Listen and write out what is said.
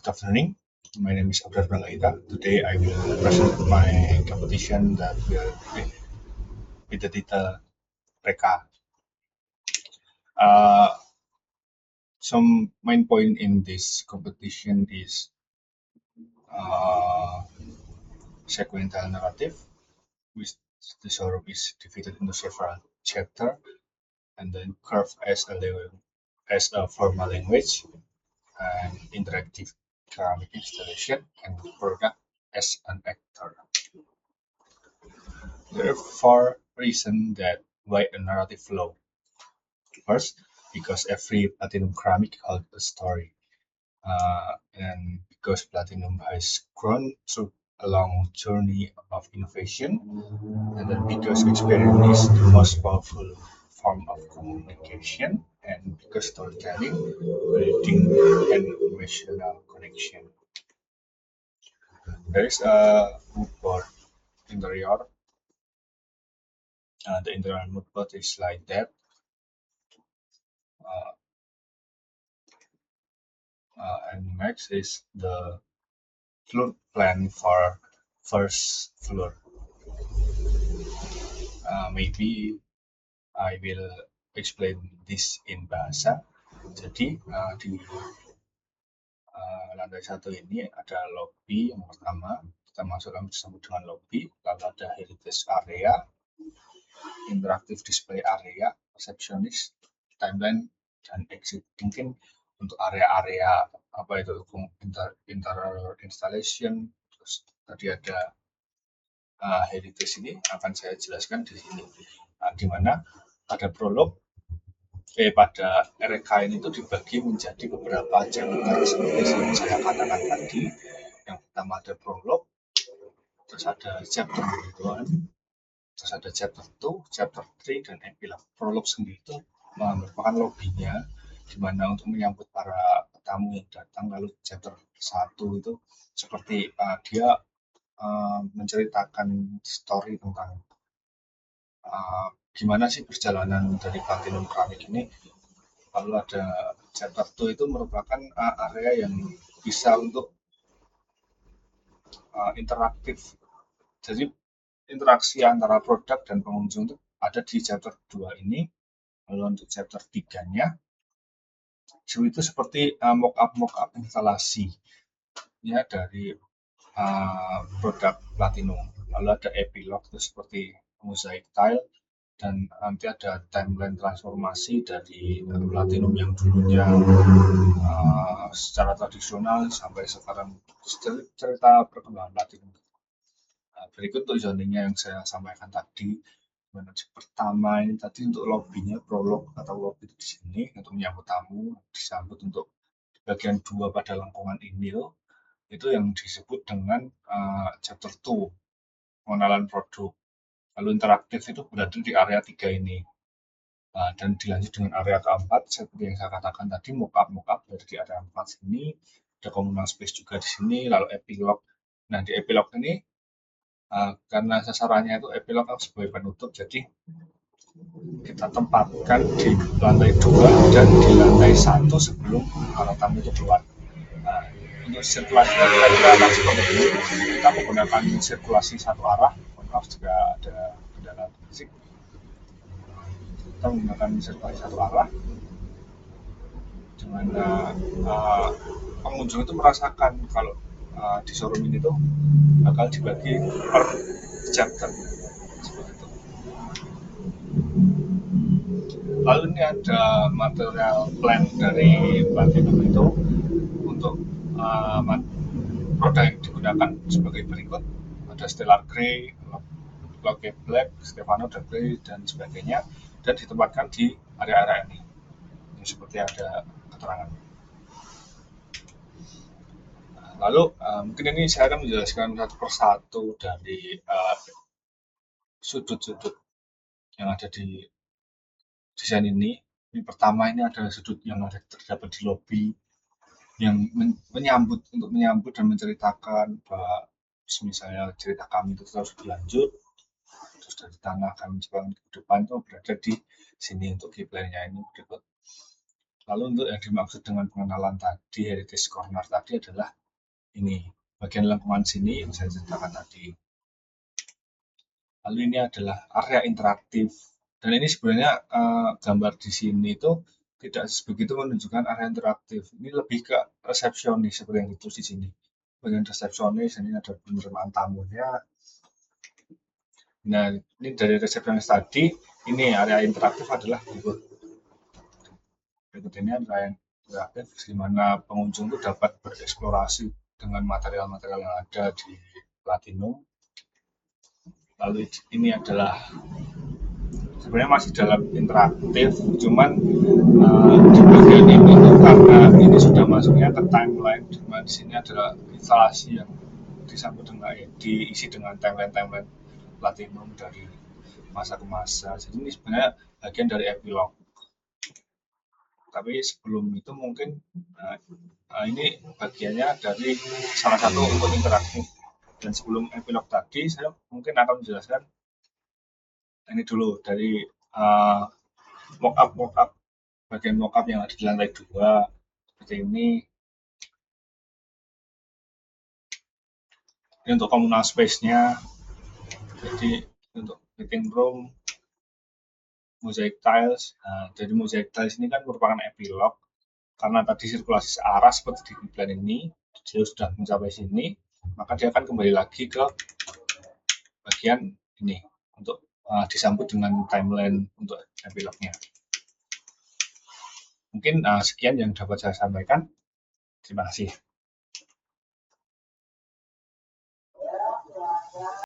Good afternoon. My name is Abrar Balaida. Today I will present my competition that will be with the title Reka. Uh, some main point in this competition is uh, sequential narrative, which the story is divided into several chapters, and then curve as a formal language, and interactive ceramic installation, and product as an actor. There are four reasons that why a narrative flow. First, because every platinum ceramic holds a story, and because platinum has grown through a long journey of innovation, and then because experience is the most powerful form of communication, and because storytelling, building, and emotional connection. There is a mood board interior. The interior mood board is like that. Uh, and next is the floor plan for first floor. Maybe I will explain this in bahasa. Jadi di lantai satu ini ada lobby yang pertama. Kita masuk dalam disebut dengan lobby. Lalu ada heritage area, interactive display area, receptionist, timeline, dan exit. Mungkin untuk area-area apa itu interior installation. Terus tadi ada heritage ini akan saya jelaskan di sini, di mana pada prolog pada RK ini itu dibagi menjadi beberapa chapter seperti yang saya katakan tadi. Yang pertama ada prolog, terus ada chapter 1, terus ada chapter 2, chapter 3, dan epilog. Prolog sendiri itu merupakan lobbynya, di mana untuk menyambut para tamu yang datang. Lalu chapter 1 itu seperti dia menceritakan story tentang gimana sih perjalanan dari platinum keramik ini. Lalu ada chapter 2 itu merupakan area yang bisa untuk interaktif. Jadi interaksi antara produk dan pengunjung itu ada di chapter 2 ini. Lalu untuk chapter 3-nya itu seperti mock-up instalasi ya dari produk platinum. Lalu ada epilog itu seperti mosaic tile, dan nanti ada timeline transformasi dari platinum yang dulunya secara tradisional sampai sekarang, cerita perkembangan platinum. Berikut untuk zoningnya yang saya sampaikan tadi. Pertama ini tadi untuk lobbynya, prolog atau lobby di sini untuk menyambut tamu, disambut untuk bagian 2 pada lengkungan email, itu yang disebut dengan chapter 2, pengenalan produk. Lalu interaktif itu berada di area 3 ini. Dan dilanjut dengan area keempat, seperti yang saya katakan tadi, mock-up berada di area 4 sini. Ada communal space juga di sini, lalu epilog. Nah, di epilog ini, karena sasarannya itu epilog sebagai penutup, jadi kita tempatkan di lantai 2 dan di lantai 1 sebelum para tamu itu keluar. Untuk sirkulasinya kira-kira akan seperti ini. Kita menggunakan sirkulasi satu arah. Maaf jika ada kendala fisik. Kita menggunakan sirkulasi satu arah, di mana pengunjung itu merasakan kalau di showroom ini tuh bakal dibagi per chapter seperti itu. Lalu ini ada material plan dari platinum itu untuk produk yang digunakan sebagai berikut. Ada Stellar Grey, Locke Black, Stefano de Grey, dan sebagainya, dan ditempatkan di area-area ini. Ini seperti ada keterangan. Lalu mungkin ini saya akan menjelaskan satu persatu dari sudut-sudut yang ada di desain ini. Ini pertama, ini adalah sudut yang ada terdapat di lobby, yang menyambut dan menceritakan bahwa misalnya cerita kami itu terus berlanjut, terus dari tanah kami Jepang ke depan itu berada di sini. Untuk key plan-nya ini berikut. Lalu untuk yang dimaksud dengan pengenalan tadi, heritage corner tadi adalah ini, bagian lengkungan sini yang saya ceritakan tadi. Lalu ini adalah area interaktif. Dan ini sebenarnya gambar di sini itu tidak begitu menunjukkan area interaktif. Ini lebih ke resepsionis seperti yang ditulis di sini. Bagian resepsionis, ini ada penerimaan tamunya. Nah, ini dari resepsionis tadi, ini area interaktif adalah berikut ini adalah yang interaktif, di mana pengunjung itu dapat bereksplorasi dengan material-material yang ada di Platinum. Lalu ini adalah sebenarnya masih dalam interaktif, cuman di bagian ini tuh karena ini sudah masuknya ke timeline, di sini adalah instalasi yang disambut dengan diisi dengan timeline Platinum dari masa ke masa. Jadi ini sebenarnya bagian dari epilog. Tapi sebelum itu mungkin ini bagiannya dari salah satu input interaktif. Dan sebelum epilog tadi, saya mungkin akan menjelaskan ini dulu dari mockup bagian mockup yang ada di lantai 2 seperti ini. Ini untuk communal space-nya. Jadi untuk meeting room, mosaic tiles. Nah, jadi mosaic tiles ini kan merupakan epilog karena tadi sirkulasi searah seperti di plan ini, dia sudah mencapai sini, maka dia akan kembali lagi ke bagian ini untuk disambut dengan timeline untuk epilognya. Mungkin sekian yang dapat saya sampaikan. Terima kasih.